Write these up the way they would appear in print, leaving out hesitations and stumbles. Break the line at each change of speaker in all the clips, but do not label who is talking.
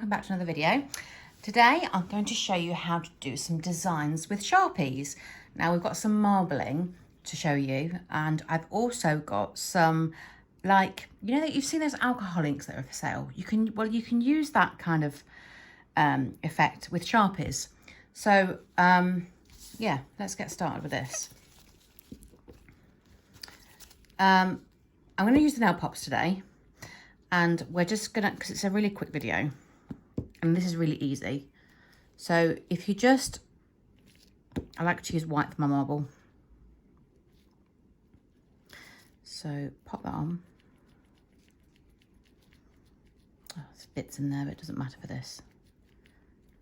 welcome back to another video. Today I'm going to show you how to do some designs with Sharpies. Now we've got some marbling to show you, and I've also got some, like, you know that you've seen those alcohol inks that are for sale. You can use that kind of effect with Sharpies. So yeah, let's get started with this. I'm going to use the nail pops today, and we're just gonna, because it's a really quick video and this is really easy. So if you just, I like to use white for my marble. So pop that on. Oh, there's bits in there, but it doesn't matter for this.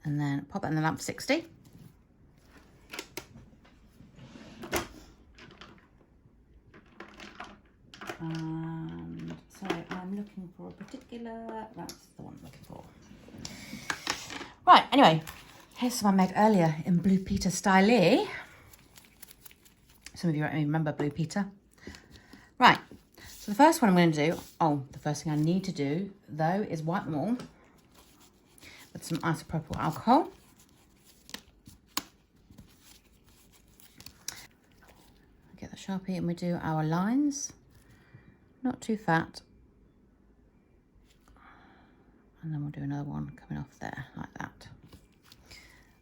And then pop it in the lamp for 60. And so I'm looking for a particular, that's the one I'm looking for. Right, anyway, here's some I made earlier in Blue Peter style. Some of you won't even remember Blue Peter. Right, so the first one I'm going to do, the first thing I need to do though is wipe them all with some isopropyl alcohol. Get the Sharpie and we do our lines. Not too fat. And then we'll do another one coming off there, like that.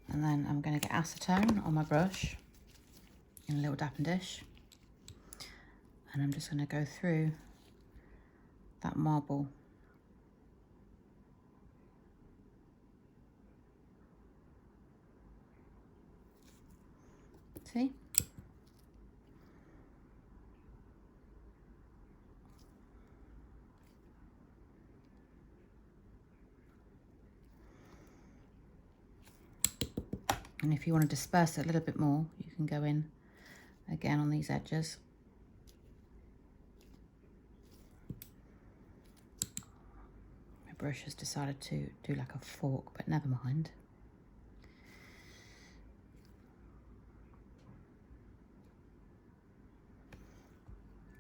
And then I'm going to get acetone on my brush in a little dapping dish. And I'm just going to go through that marble. See? And if you want to disperse it a little bit more, you can go in again on these edges. My brush has decided to do like a fork, but never mind.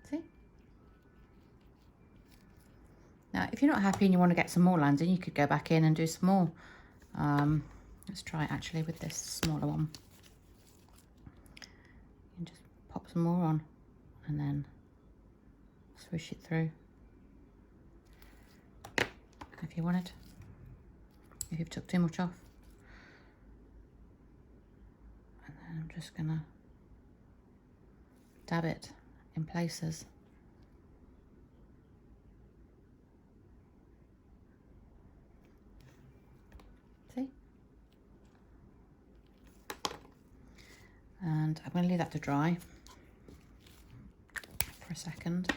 See? Now, if you're not happy and you want to get some more lines in, you could go back in and do some more. Let's try it actually with this smaller one. You just pop some more on and then swish it through if you wanted, if you've took too much off. And then I'm just gonna dab it in places. And I'm going to leave that to dry for a second.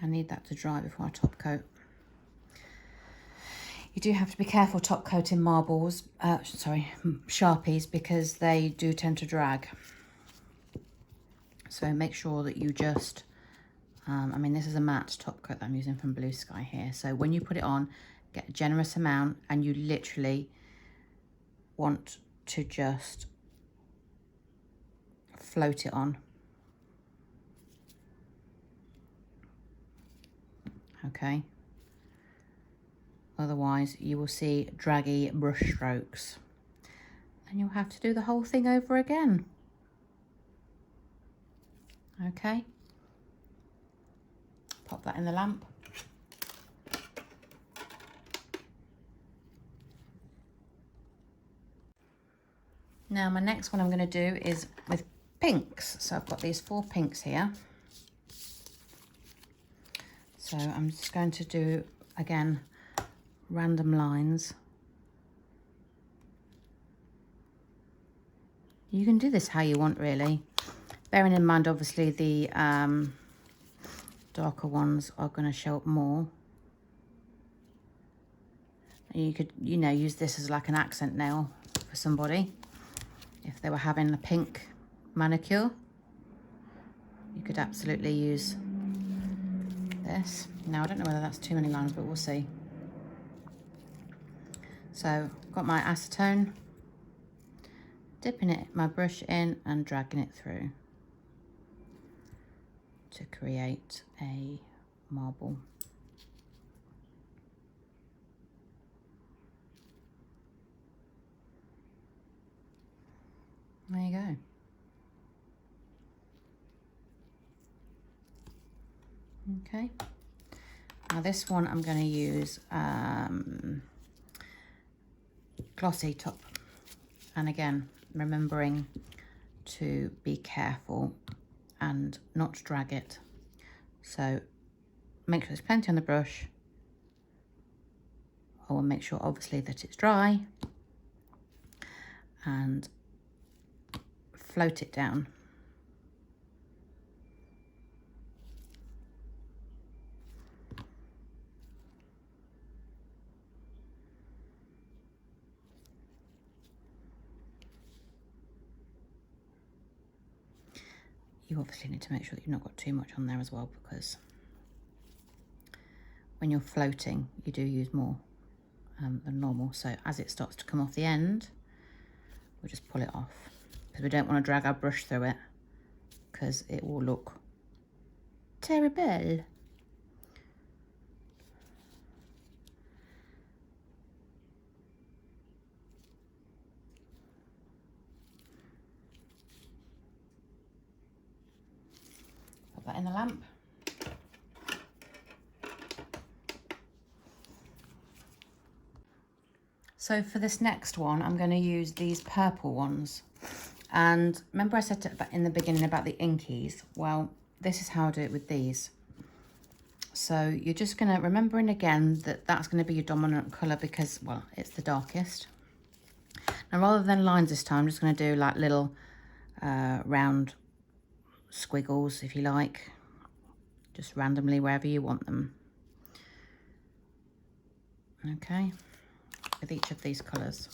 I need that to dry before I top coat. You do have to be careful top coating marbles, Sharpies, because they do tend to drag. So make sure that you just, I mean, this is a matte top coat that I'm using from Blue Sky here. So when you put it on, get a generous amount, and you literally want to just float it on. Okay. Otherwise you will see draggy brush strokes and you'll have to do the whole thing over again. Okay. Pop that in the lamp. Now my next one I'm going to do is with pinks. So I've got these 4 pinks here. So I'm just going to do, again, random lines. You can do this how you want, really. Bearing in mind, obviously, the darker ones are going to show up more. And you could, you know, use this as like an accent nail for somebody. If they were having a pink manicure, you could absolutely use this. Now, I don't know whether that's too many lines, but we'll see. So, got my acetone, dipping my brush in and dragging it through to create a marble. Okay. Now this one I'm going to use glossy top. And again, remembering to be careful and not drag it. So make sure there's plenty on the brush. I will make sure obviously that it's dry and float it down. You obviously need to make sure that you've not got too much on there as well, because when you're floating you do use more than normal. So as it starts to come off the end, we'll just pull it off, because we don't want to drag our brush through it because it will look terrible. Put that in the lamp. So for this next one, I'm going to use these purple ones. And remember I said in the beginning about the inkies? Well, this is how I do it with these. So you're just going to, remembering again that that's going to be your dominant colour because, well, it's the darkest. Now rather than lines this time, I'm just going to do like little round squiggles, if you like, just randomly wherever you want them. Okay. With each of these colours.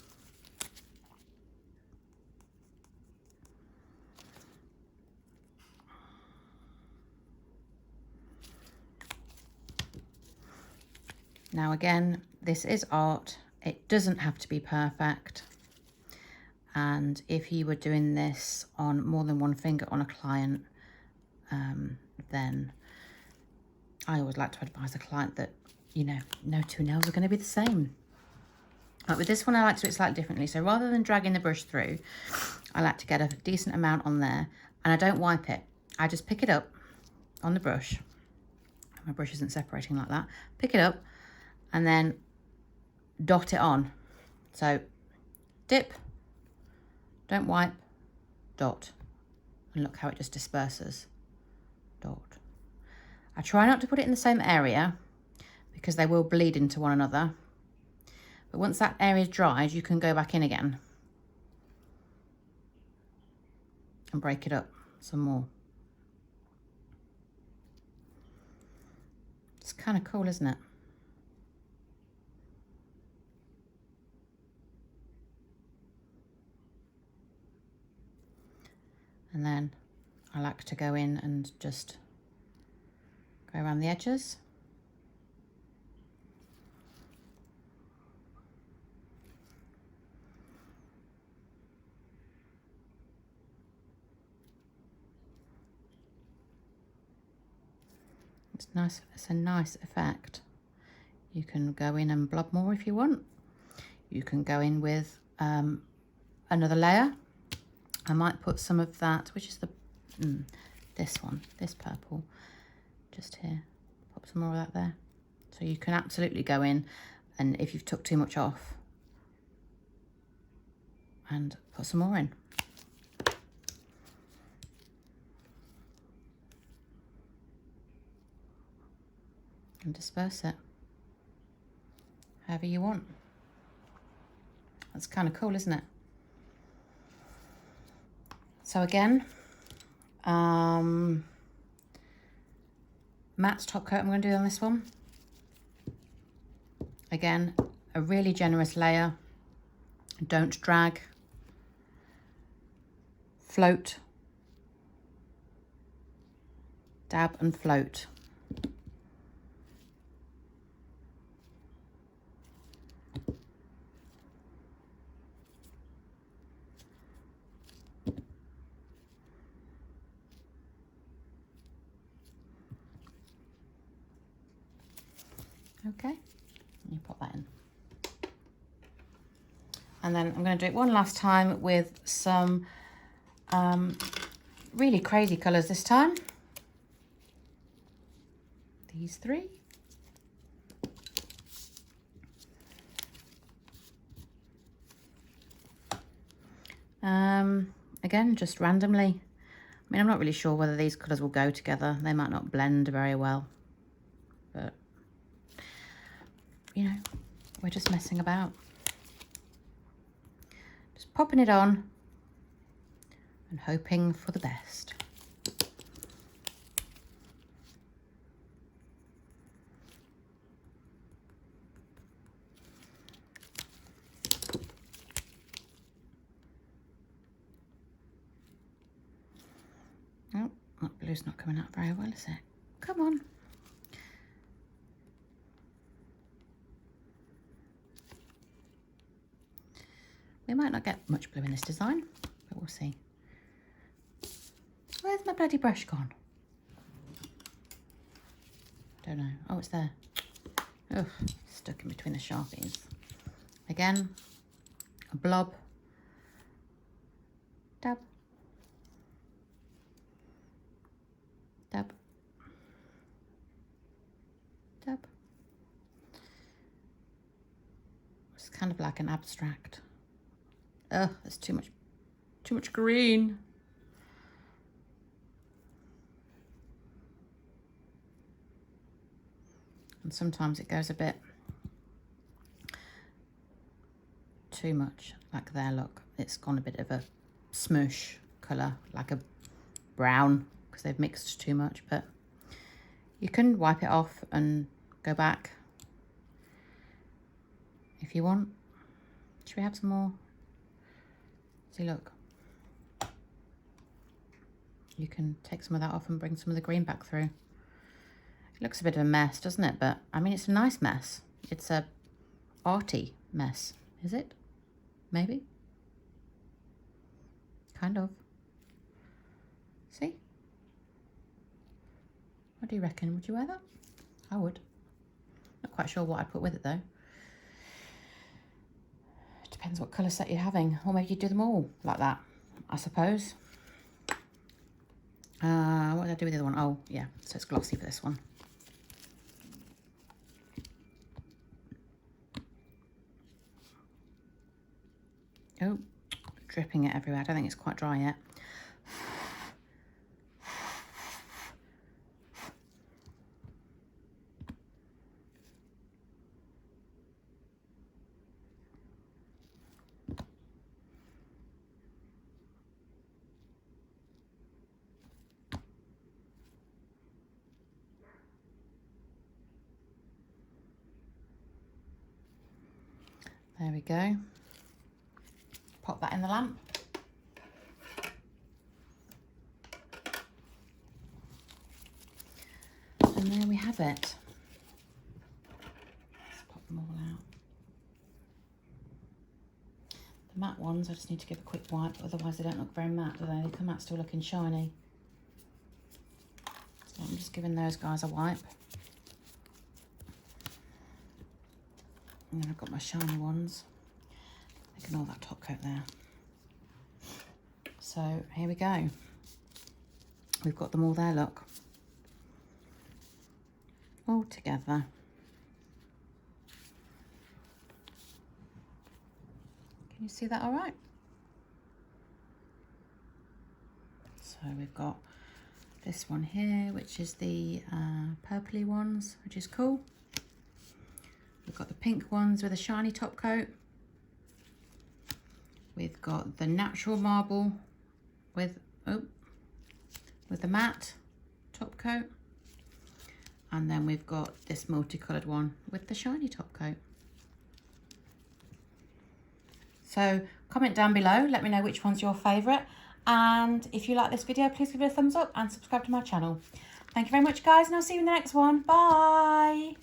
Now again, this is art. It doesn't have to be perfect. And if you were doing this on more than one finger on a client, then I always like to advise a client that, you know, no two nails are going to be the same. But with this one, I like to do it slightly differently. So rather than dragging the brush through, I like to get a decent amount on there, and I don't wipe it. I just pick it up on the brush. My brush isn't separating like that. Pick it up and then dot it on. So dip, don't wipe, dot. And look how it just disperses. Dot. I try not to put it in the same area because they will bleed into one another. But once that area is dried, you can go back in again and break it up some more. It's kind of cool, isn't it? And then I like to go in and just go around the edges. It's nice, it's a nice effect. You can go in and blob more if you want. You can go in with another layer. I might put some of that, which is the this one, this purple, just here. Pop some more of that there. So you can absolutely go in, and if you've took too much off, and put some more in. And disperse it however you want. That's kind of cool, isn't it? So again, matte top coat I'm going to do on this one. Again, a really generous layer. Don't drag. Float. Dab and float. Okay, you pop that in. And then I'm going to do it one last time with some really crazy colours this time. these 3. Again, just randomly. I mean, I'm not really sure whether these colours will go together. They might not blend very well, but you know, we're just messing about. Just popping it on and hoping for the best. Oh, that blue's not coming out very well, is it? Come on. We might not get much blue in this design, but we'll see. Where's my bloody brush gone? Don't know. Oh, it's there. Ugh, stuck in between the Sharpies. Again, a blob. Dab. Dab. Dab. It's kind of like an abstract. Ugh, there's too much green. And sometimes it goes a bit too much, like there, look. It's gone a bit of a smush colour, like a brown, because they've mixed too much, but you can wipe it off and go back if you want. Should we have some more? See, look. You can take some of that off and bring some of the green back through. It looks a bit of a mess, doesn't it? But, I mean, it's a nice mess. It's a arty mess, is it? Maybe? Kind of. See? What do you reckon? Would you wear that? I would. Not quite sure what I'd put with it, though. It depends what colour set you're having. Or maybe you do them all like that, I suppose. What did I do with the other one? Oh, yeah. So it's glossy for this one. Oh, dripping it everywhere. I don't think it's quite dry yet. There we go. Pop that in the lamp. And there we have it. Let's pop them all out. The matte ones, I just need to give a quick wipe, otherwise they don't look very matte, do they? They come out still looking shiny. So I'm just giving those guys a wipe. And then I've got my shiny ones. Ignore that top coat there. So here we go. We've got them all there, look. All together. Can you see that all right? So we've got this one here, which is the purpley ones, which is cool. We've got the pink ones with a shiny top coat. We've got the natural marble with the matte top coat. And then we've got this multicoloured one with the shiny top coat. So comment down below, let me know which one's your favourite. And if you like this video, please give it a thumbs up and subscribe to my channel. Thank you very much, guys, and I'll see you in the next one. Bye.